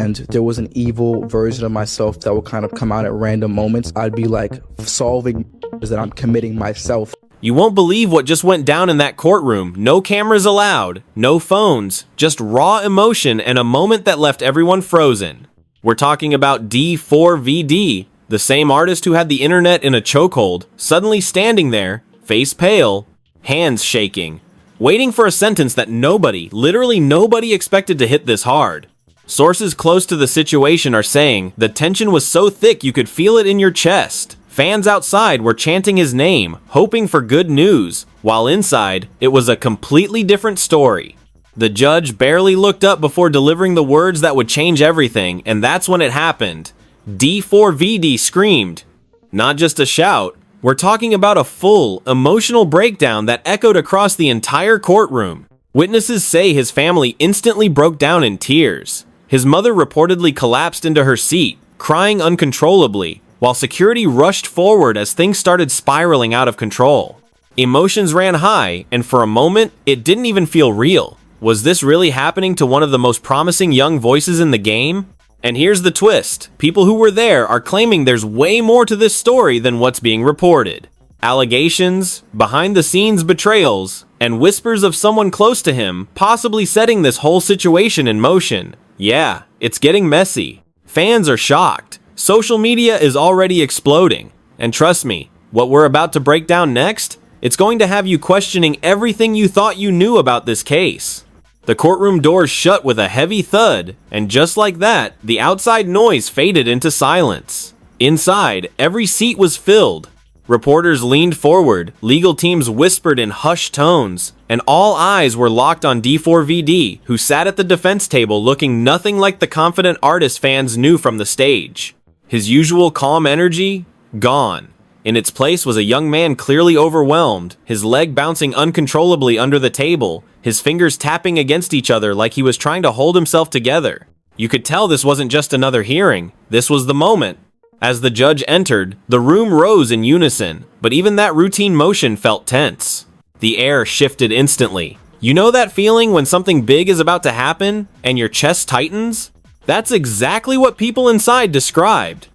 and there was an evil version of myself that would kind of come out at random moments, I'd be like solving that I'm committing myself. You won't believe what just went down in that courtroom. No cameras allowed, no phones, just raw emotion and a moment that left everyone frozen. We're talking about d4vd, the same artist who had the internet in a chokehold, suddenly standing there, face pale, hands shaking, waiting for a sentence that nobody, literally nobody expected to hit this hard. Sources close to the situation are saying the tension was so thick you could feel it in your chest. Fans outside were chanting his name, hoping for good news, while inside, it was a completely different story. The judge barely looked up before delivering the words that would change everything, and that's when it happened. d4vd screamed. Not just a shout, we're talking about a full, emotional breakdown that echoed across the entire courtroom. Witnesses say his family instantly broke down in tears. His mother reportedly collapsed into her seat, crying uncontrollably, while security rushed forward as things started spiraling out of control. Emotions ran high, and for a moment, it didn't even feel real. Was this really happening to one of the most promising young voices in the game? And here's the twist. People who were there are claiming there's way more to this story than what's being reported. Allegations, behind-the-scenes betrayals, and whispers of someone close to him possibly setting this whole situation in motion. Yeah, it's getting messy. Fans are shocked. Social media is already exploding. And trust me, what we're about to break down next, it's going to have you questioning everything you thought you knew about this case. The courtroom doors shut with a heavy thud, and just like that, the outside noise faded into silence. Inside, every seat was filled. Reporters leaned forward, legal teams whispered in hushed tones, and all eyes were locked on d4vd, who sat at the defense table looking nothing like the confident artist fans knew from the stage. His usual calm energy? Gone. In its place was a young man clearly overwhelmed, his leg bouncing uncontrollably under the table, his fingers tapping against each other like he was trying to hold himself together. You could tell this wasn't just another hearing, this was the moment. As the judge entered, the room rose in unison, but even that routine motion felt tense. The air shifted instantly. You know that feeling when something big is about to happen, and your chest tightens? That's exactly what people inside described.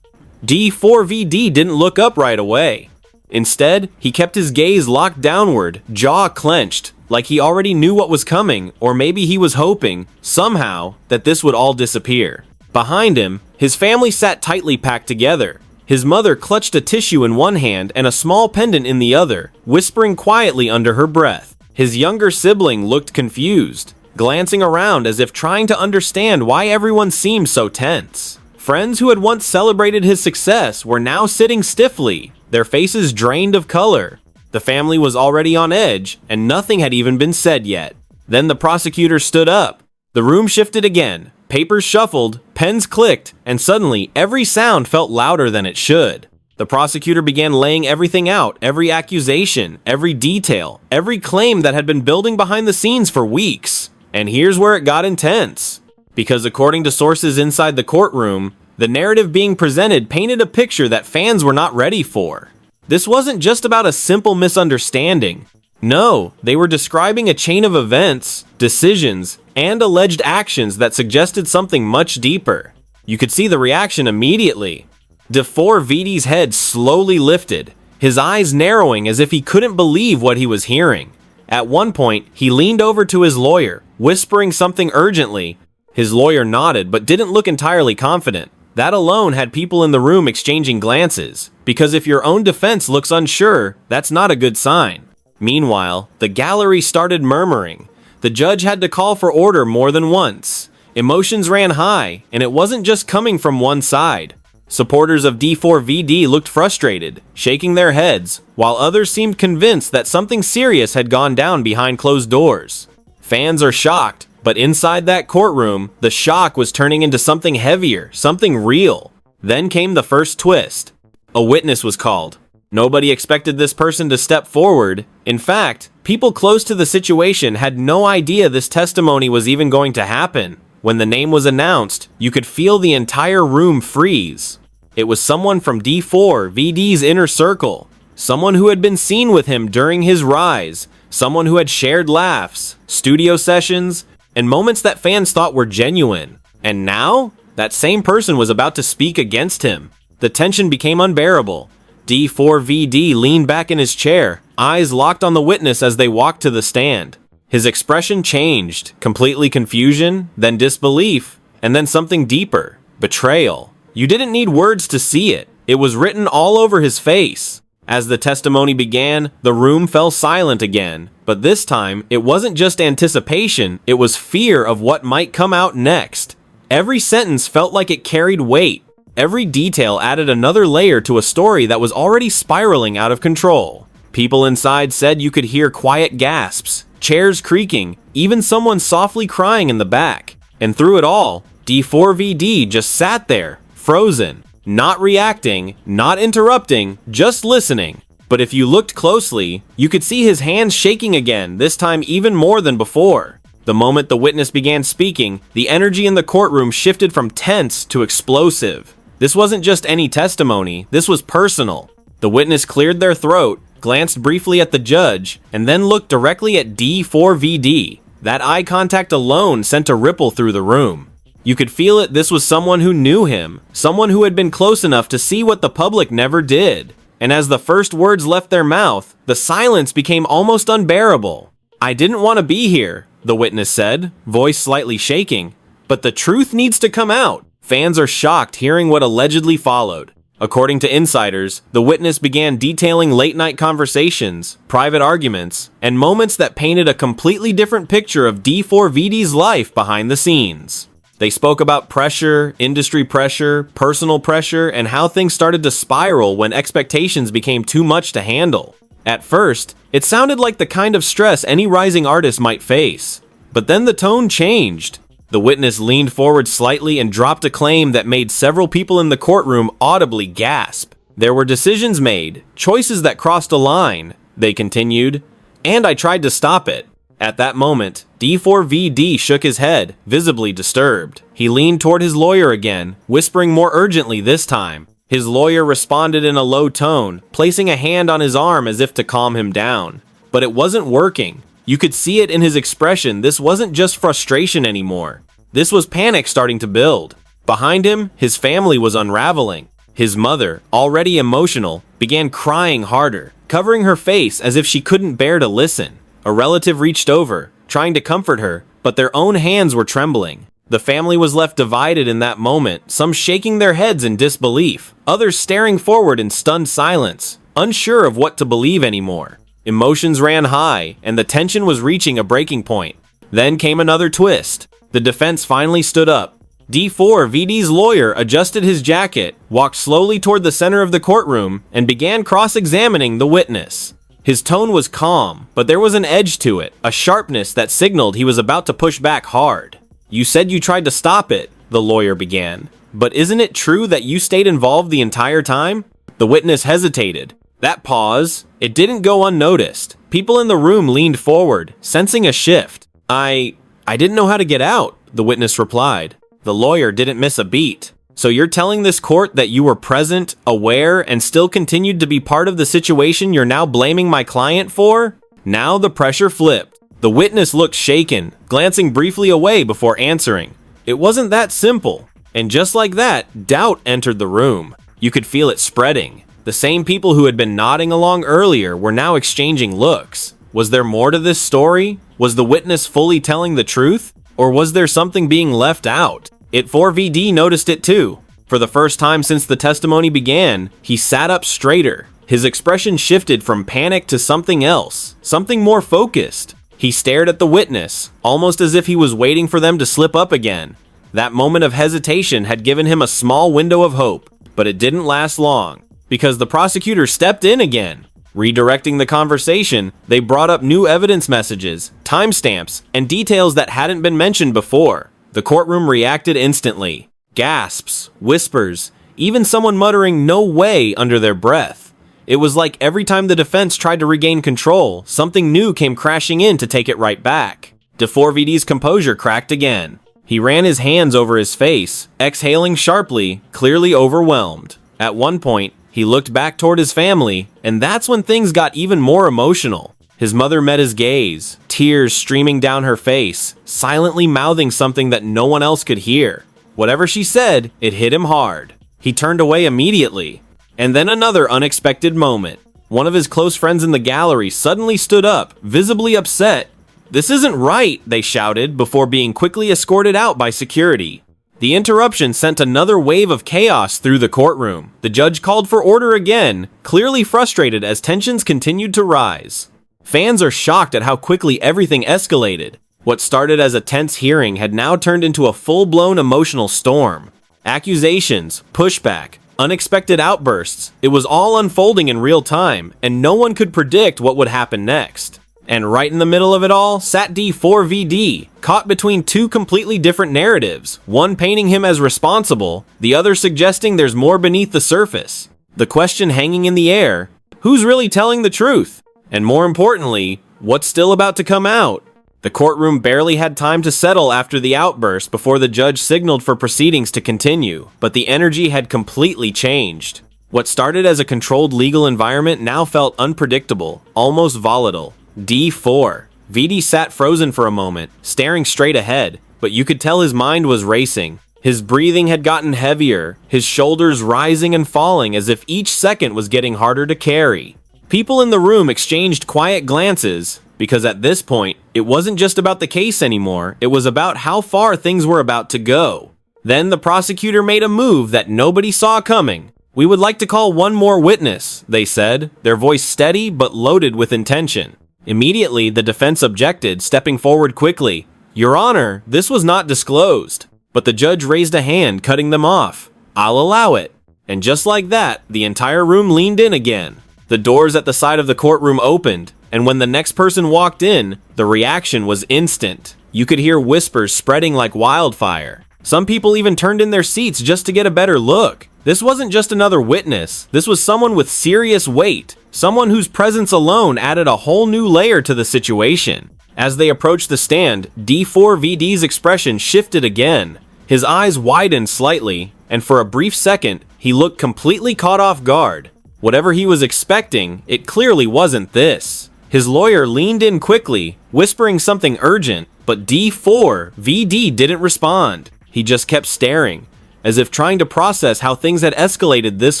d4vd didn't look up right away. Instead, he kept his gaze locked downward, jaw clenched, like he already knew what was coming, or maybe he was hoping, somehow, that this would all disappear. Behind him, his family sat tightly packed together. His mother clutched a tissue in one hand and a small pendant in the other, whispering quietly under her breath. His younger sibling looked confused, glancing around as if trying to understand why everyone seemed so tense. Friends who had once celebrated his success were now sitting stiffly, their faces drained of color. The family was already on edge, and nothing had even been said yet. Then the prosecutor stood up. The room shifted again. Papers shuffled, pens clicked, and suddenly every sound felt louder than it should. The prosecutor began laying everything out, every accusation, every detail, every claim that had been building behind the scenes for weeks. And here's where it got intense. Because according to sources inside the courtroom, the narrative being presented painted a picture that fans were not ready for. This wasn't just about a simple misunderstanding. No, they were describing a chain of events, decisions, and alleged actions that suggested something much deeper. You could see the reaction immediately. d4vd's head slowly lifted, his eyes narrowing as if he couldn't believe what he was hearing. At one point, he leaned over to his lawyer, whispering something urgently. His lawyer nodded but didn't look entirely confident. That alone had people in the room exchanging glances, because if your own defense looks unsure, that's not a good sign. Meanwhile, the gallery started murmuring. The judge had to call for order more than once. Emotions ran high, and it wasn't just coming from one side. Supporters of d4vd looked frustrated, shaking their heads, while others seemed convinced that something serious had gone down behind closed doors. Fans are shocked, but inside that courtroom, the shock was turning into something heavier, something real. Then came the first twist. A witness was called. Nobody expected this person to step forward. In fact, people close to the situation had no idea this testimony was even going to happen. When the name was announced, you could feel the entire room freeze. It was someone from d4vd's inner circle, someone who had been seen with him during his rise, someone who had shared laughs, studio sessions, and moments that fans thought were genuine. And now, that same person was about to speak against him. The tension became unbearable. D4vd leaned back in his chair, eyes locked on the witness as they walked to the stand. His expression changed, completely confusion, then disbelief, and then something deeper, betrayal. You didn't need words to see it. It was written all over his face. As the testimony began, the room fell silent again. But this time, it wasn't just anticipation, it was fear of what might come out next. Every sentence felt like it carried weight. Every detail added another layer to a story that was already spiraling out of control. People inside said you could hear quiet gasps, chairs creaking, even someone softly crying in the back. And through it all, D4vd just sat there, frozen, not reacting, not interrupting, just listening. But if you looked closely, you could see his hands shaking again, this time even more than before. The moment the witness began speaking, the energy in the courtroom shifted from tense to explosive. This wasn't just any testimony, this was personal. The witness cleared their throat, glanced briefly at the judge, and then looked directly at D4vd. That eye contact alone sent a ripple through the room. You could feel it, this was someone who knew him, someone who had been close enough to see what the public never did. And as the first words left their mouth, the silence became almost unbearable. "I didn't want to be here," the witness said, voice slightly shaking. "But the truth needs to come out." Fans are shocked hearing what allegedly followed. According to insiders, the witness began detailing late-night conversations, private arguments, and moments that painted a completely different picture of D4vd's life behind the scenes. They spoke about pressure, industry pressure, personal pressure, and how things started to spiral when expectations became too much to handle. At first, it sounded like the kind of stress any rising artist might face. But then the tone changed. The witness leaned forward slightly and dropped a claim that made several people in the courtroom audibly gasp. "There were decisions made, choices that crossed a line," they continued, "and I tried to stop it." At that moment, D4vd shook his head, visibly disturbed. He leaned toward his lawyer again, whispering more urgently this time. His lawyer responded in a low tone, placing a hand on his arm as if to calm him down. But it wasn't working. You could see it in his expression, this wasn't just frustration anymore. This was panic starting to build. Behind him, his family was unraveling. His mother, already emotional, began crying harder, covering her face as if she couldn't bear to listen. A relative reached over, trying to comfort her, but their own hands were trembling. The family was left divided in that moment, some shaking their heads in disbelief, others staring forward in stunned silence, unsure of what to believe anymore. Emotions ran high, and the tension was reaching a breaking point. Then came another twist. The defense finally stood up. D4vd's lawyer adjusted his jacket, walked slowly toward the center of the courtroom, and began cross-examining the witness. His tone was calm, but there was an edge to it, a sharpness that signaled he was about to push back hard. "You said you tried to stop it," the lawyer began. "But isn't it true that you stayed involved the entire time?" The witness hesitated. That pause, it didn't go unnoticed. People in the room leaned forward, sensing a shift. I didn't know how to get out," the witness replied. The lawyer didn't miss a beat. "So you're telling this court that you were present, aware, and still continued to be part of the situation you're now blaming my client for?" Now the pressure flipped. The witness looked shaken, glancing briefly away before answering. It wasn't that simple. And just like that, doubt entered the room. You could feel it spreading. The same people who had been nodding along earlier were now exchanging looks. Was there more to this story? Was the witness fully telling the truth? Or was there something being left out? D4vd noticed it too. For the first time since the testimony began, he sat up straighter. His expression shifted from panic to something else, something more focused. He stared at the witness, almost as if he was waiting for them to slip up again. That moment of hesitation had given him a small window of hope, but it didn't last long, because the prosecutor stepped in again. Redirecting the conversation, they brought up new evidence messages, timestamps, and details that hadn't been mentioned before. The courtroom reacted instantly. Gasps, whispers, even someone muttering "no way" under their breath. It was like every time the defense tried to regain control, something new came crashing in to take it right back. D4vd's composure cracked again. He ran his hands over his face, exhaling sharply, clearly overwhelmed. At one point, he looked back toward his family, and that's when things got even more emotional. His mother met his gaze, tears streaming down her face, silently mouthing something that no one else could hear. Whatever she said, it hit him hard. He turned away immediately. And then another unexpected moment. One of his close friends in the gallery suddenly stood up, visibly upset. "This isn't right," they shouted before being quickly escorted out by security. The interruption sent another wave of chaos through the courtroom. The judge called for order again, clearly frustrated as tensions continued to rise. Fans are shocked at how quickly everything escalated. What started as a tense hearing had now turned into a full-blown emotional storm. Accusations, pushback, unexpected outbursts. It was all unfolding in real time, and no one could predict what would happen next. And right in the middle of it all sat d4vd, caught between two completely different narratives, one painting him as responsible, the other suggesting there's more beneath the surface. The question hanging in the air, who's really telling the truth? And more importantly, what's still about to come out? The courtroom barely had time to settle after the outburst before the judge signaled for proceedings to continue, but the energy had completely changed. What started as a controlled legal environment now felt unpredictable, almost volatile. d4vd sat frozen for a moment, staring straight ahead, but you could tell his mind was racing. His breathing had gotten heavier, his shoulders rising and falling as if each second was getting harder to carry. People in the room exchanged quiet glances, because at this point, it wasn't just about the case anymore, it was about how far things were about to go. Then the prosecutor made a move that nobody saw coming. "We would like to call one more witness," they said, their voice steady but loaded with intention. Immediately, the defense objected, stepping forward quickly. "Your Honor, this was not disclosed." But the judge raised a hand, cutting them off. "I'll allow it." And just like that, the entire room leaned in again. The doors at the side of the courtroom opened, and when the next person walked in, the reaction was instant. You could hear whispers spreading like wildfire. Some people even turned in their seats just to get a better look. This wasn't just another witness. This was someone with serious weight, someone whose presence alone added a whole new layer to the situation. As they approached the stand, d4vd's expression shifted again. His eyes widened slightly, and for a brief second, he looked completely caught off guard. Whatever he was expecting, it clearly wasn't this. His lawyer leaned in quickly, whispering something urgent, but d4vd didn't respond. He just kept staring, as if trying to process how things had escalated this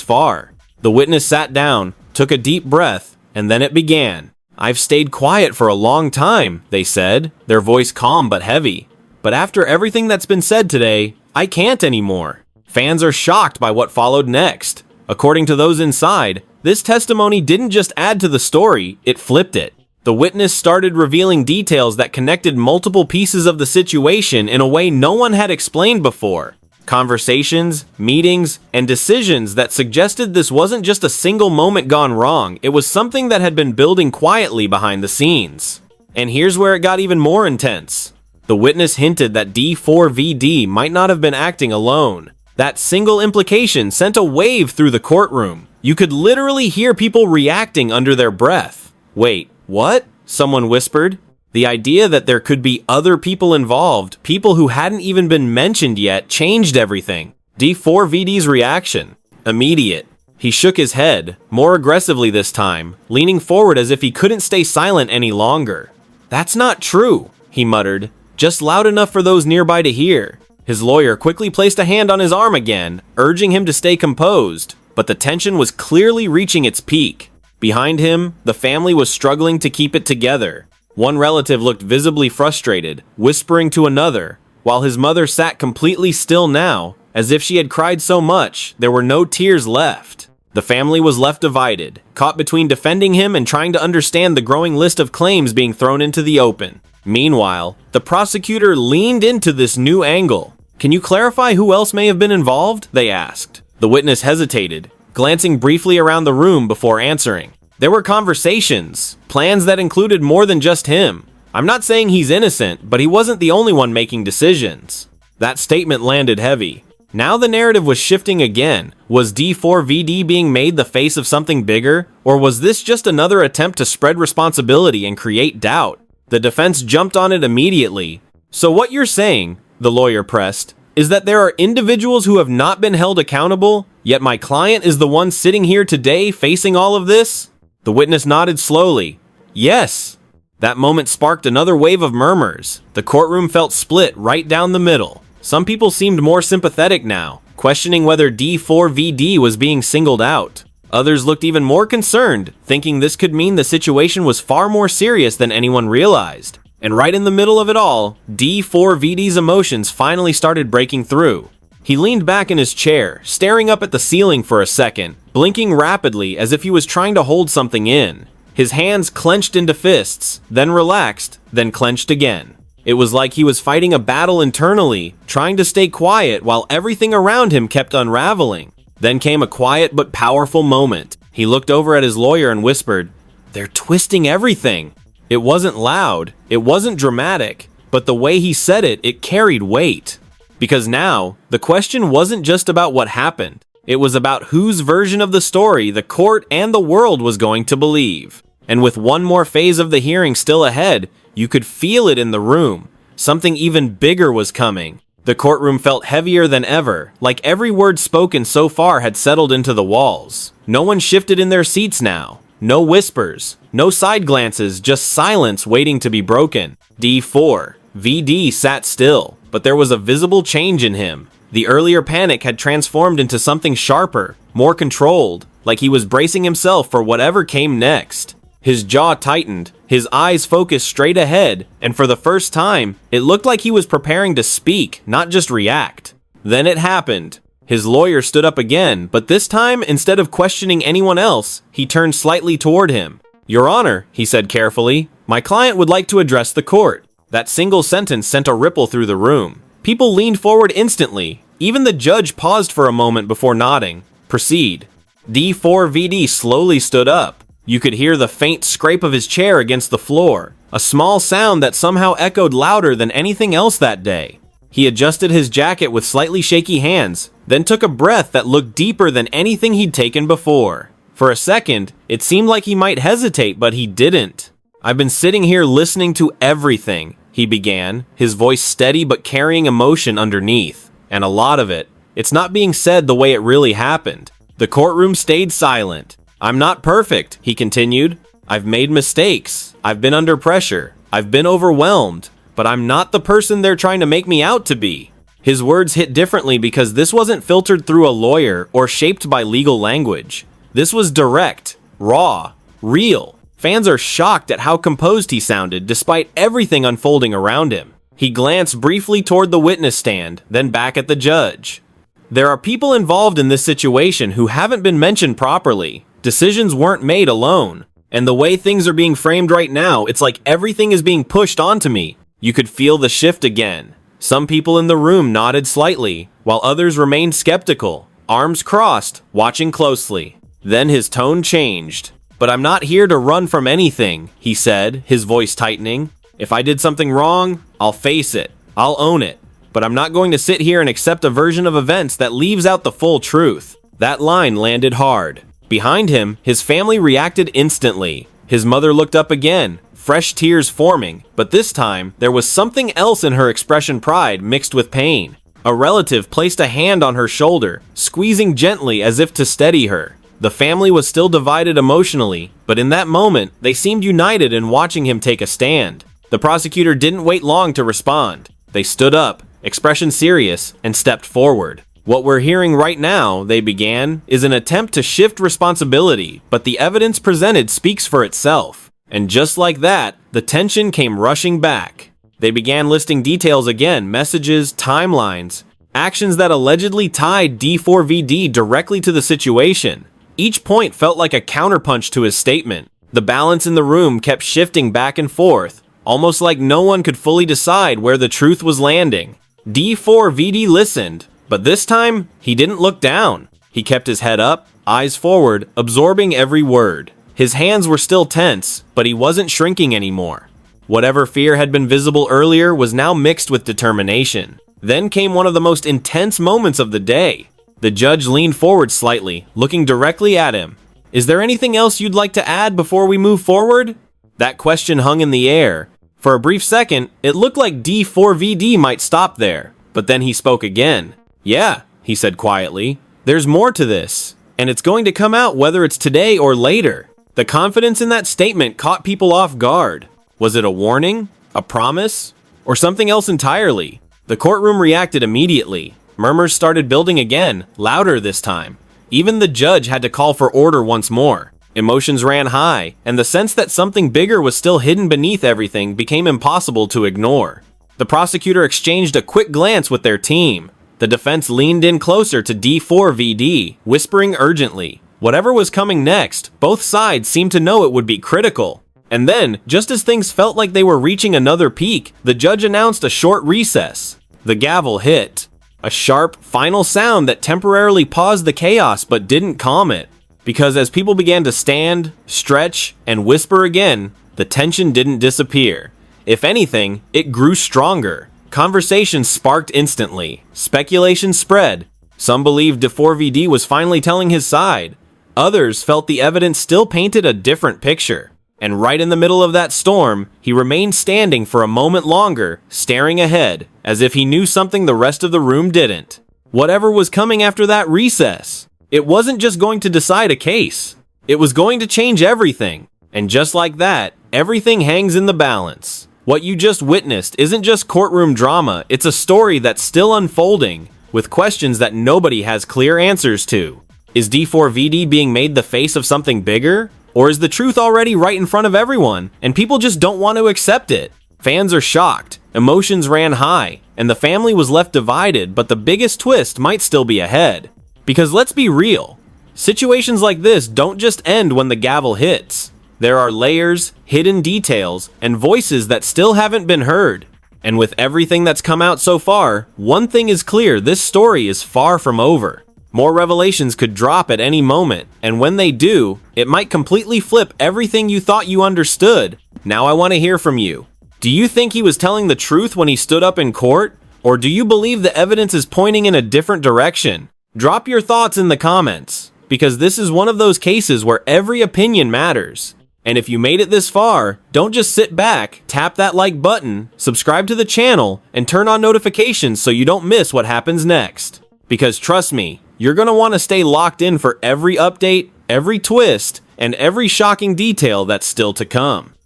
far. The witness sat down, took a deep breath, and then it began. "I've stayed quiet for a long time," they said, their voice calm but heavy. "But after everything that's been said today, I can't anymore." Fans are shocked by what followed next. According to those inside, this testimony didn't just add to the story, it flipped it. The witness started revealing details that connected multiple pieces of the situation in a way no one had explained before. Conversations, meetings, and decisions that suggested this wasn't just a single moment gone wrong, it was something that had been building quietly behind the scenes. And here's where it got even more intense. The witness hinted that d4vd might not have been acting alone. That single implication sent a wave through the courtroom. You could literally hear people reacting under their breath. "Wait, what?" someone whispered. The idea that there could be other people involved, people who hadn't even been mentioned yet, changed everything. d4vd's reaction, immediate. He shook his head, more aggressively this time, leaning forward as if he couldn't stay silent any longer. "That's not true," he muttered, just loud enough for those nearby to hear. His lawyer quickly placed a hand on his arm again, urging him to stay composed, but the tension was clearly reaching its peak. Behind him, the family was struggling to keep it together. One relative looked visibly frustrated, whispering to another, while his mother sat completely still now, as if she had cried so much, there were no tears left. The family was left divided, caught between defending him and trying to understand the growing list of claims being thrown into the open. Meanwhile, the prosecutor leaned into this new angle. "Can you clarify who else may have been involved?" they asked. The witness hesitated, glancing briefly around the room before answering. "There were conversations, plans that included more than just him. I'm not saying he's innocent, but he wasn't the only one making decisions." That statement landed heavy. Now the narrative was shifting again. Was d4vd being made the face of something bigger? Or was this just another attempt to spread responsibility and create doubt? The defense jumped on it immediately. "So what you're saying," the lawyer pressed, "is that there are individuals who have not been held accountable, yet my client is the one sitting here today facing all of this?" The witness nodded slowly. "Yes." That moment sparked another wave of murmurs. The courtroom felt split right down the middle. Some people seemed more sympathetic now, questioning whether d4vd was being singled out. Others looked even more concerned, thinking this could mean the situation was far more serious than anyone realized. And right in the middle of it all, d4vd's emotions finally started breaking through. He leaned back in his chair, staring up at the ceiling for a second, blinking rapidly as if he was trying to hold something in. His hands clenched into fists, then relaxed, then clenched again. It was like he was fighting a battle internally, trying to stay quiet while everything around him kept unraveling. Then came a quiet but powerful moment. He looked over at his lawyer and whispered, "They're twisting everything." It wasn't loud, it wasn't dramatic, but the way he said it, it carried weight. Because now, the question wasn't just about what happened. It was about whose version of the story the court and the world was going to believe. And with one more phase of the hearing still ahead, you could feel it in the room. Something even bigger was coming. The courtroom felt heavier than ever, like every word spoken so far had settled into the walls. No one shifted in their seats now. No whispers, no side glances, just silence waiting to be broken. d4vd sat still, but there was a visible change in him. The earlier panic had transformed into something sharper, more controlled, like he was bracing himself for whatever came next. His jaw tightened, his eyes focused straight ahead, and for the first time, it looked like he was preparing to speak, not just react. Then it happened. His lawyer stood up again, but this time, instead of questioning anyone else, he turned slightly toward him. "Your Honor," he said carefully, "my client would like to address the court." That single sentence sent a ripple through the room. People leaned forward instantly. Even the judge paused for a moment before nodding. "Proceed." d4vd slowly stood up. You could hear the faint scrape of his chair against the floor, a small sound that somehow echoed louder than anything else that day. He adjusted his jacket with slightly shaky hands, then took a breath that looked deeper than anything he'd taken before. For a second, it seemed like he might hesitate, but he didn't. "I've been sitting here listening to everything," he began, his voice steady but carrying emotion underneath. "And a lot of it, it's not being said the way it really happened." The courtroom stayed silent. "I'm not perfect," he continued. "I've made mistakes. I've been under pressure. I've been overwhelmed. But I'm not the person they're trying to make me out to be." His words hit differently because this wasn't filtered through a lawyer or shaped by legal language. This was direct, raw, real. Fans are shocked at how composed he sounded despite everything unfolding around him. He glanced briefly toward the witness stand, then back at the judge. "There are people involved in this situation who haven't been mentioned properly. Decisions weren't made alone. And the way things are being framed right now, it's like everything is being pushed onto me." You could feel the shift again. Some people in the room nodded slightly, while others remained skeptical, arms crossed, watching closely. Then his tone changed. "But I'm not here to run from anything," he said, his voice tightening. "If I did something wrong, I'll face it. I'll own it. But I'm not going to sit here and accept a version of events that leaves out the full truth." That line landed hard. Behind him, his family reacted instantly. His mother looked up again, fresh tears forming, but this time, there was something else in her expression, pride mixed with pain. A relative placed a hand on her shoulder, squeezing gently as if to steady her. The family was still divided emotionally, but in that moment, they seemed united in watching him take a stand. The prosecutor didn't wait long to respond. They stood up, expression serious, and stepped forward. "What we're hearing right now," they began, "is an attempt to shift responsibility, but the evidence presented speaks for itself." And just like that, the tension came rushing back. They began listing details again, messages, timelines, actions that allegedly tied d4vd directly to the situation. Each point felt like a counterpunch to his statement. The balance in the room kept shifting back and forth, almost like no one could fully decide where the truth was landing. d4vd listened, but this time, he didn't look down. He kept his head up, eyes forward, absorbing every word. His hands were still tense, but he wasn't shrinking anymore. Whatever fear had been visible earlier was now mixed with determination. Then came one of the most intense moments of the day. The judge leaned forward slightly, looking directly at him. "Is there anything else you'd like to add before we move forward?" That question hung in the air. For a brief second, it looked like d4vd might stop there, but then he spoke again. "Yeah," he said quietly, "there's more to this, and it's going to come out whether it's today or later." The confidence in that statement caught people off guard. Was it a warning? A promise? Or something else entirely? The courtroom reacted immediately. Murmurs started building again, louder this time. Even the judge had to call for order once more. Emotions ran high, and the sense that something bigger was still hidden beneath everything became impossible to ignore. The prosecutor exchanged a quick glance with their team. The defense leaned in closer to d4vd, whispering urgently. Whatever was coming next, both sides seemed to know it would be critical. And then, just as things felt like they were reaching another peak, the judge announced a short recess. The gavel hit. A sharp, final sound that temporarily paused the chaos but didn't calm it. Because as people began to stand, stretch, and whisper again, the tension didn't disappear. If anything, it grew stronger. Conversation sparked instantly. Speculation spread. Some believed d4vd was finally telling his side. Others felt the evidence still painted a different picture. And right in the middle of that storm, he remained standing for a moment longer, staring ahead, as if he knew something the rest of the room didn't. Whatever was coming after that recess, it wasn't just going to decide a case. It was going to change everything. And just like that, everything hangs in the balance. What you just witnessed isn't just courtroom drama, it's a story that's still unfolding, with questions that nobody has clear answers to. Is d4vd being made the face of something bigger? Or is the truth already right in front of everyone, and people just don't want to accept it? Fans are shocked, emotions ran high, and the family was left divided, but the biggest twist might still be ahead. Because let's be real, situations like this don't just end when the gavel hits. There are layers, hidden details, and voices that still haven't been heard. And with everything that's come out so far, one thing is clear: this story is far from over. More revelations could drop at any moment, and when they do, it might completely flip everything you thought you understood. Now I want to hear from you. Do you think he was telling the truth when he stood up in court? Or do you believe the evidence is pointing in a different direction? Drop your thoughts in the comments, because this is one of those cases where every opinion matters. And if you made it this far, don't just sit back, tap that like button, subscribe to the channel, and turn on notifications so you don't miss what happens next. Because trust me, you're going to want to stay locked in for every update, every twist, and every shocking detail that's still to come.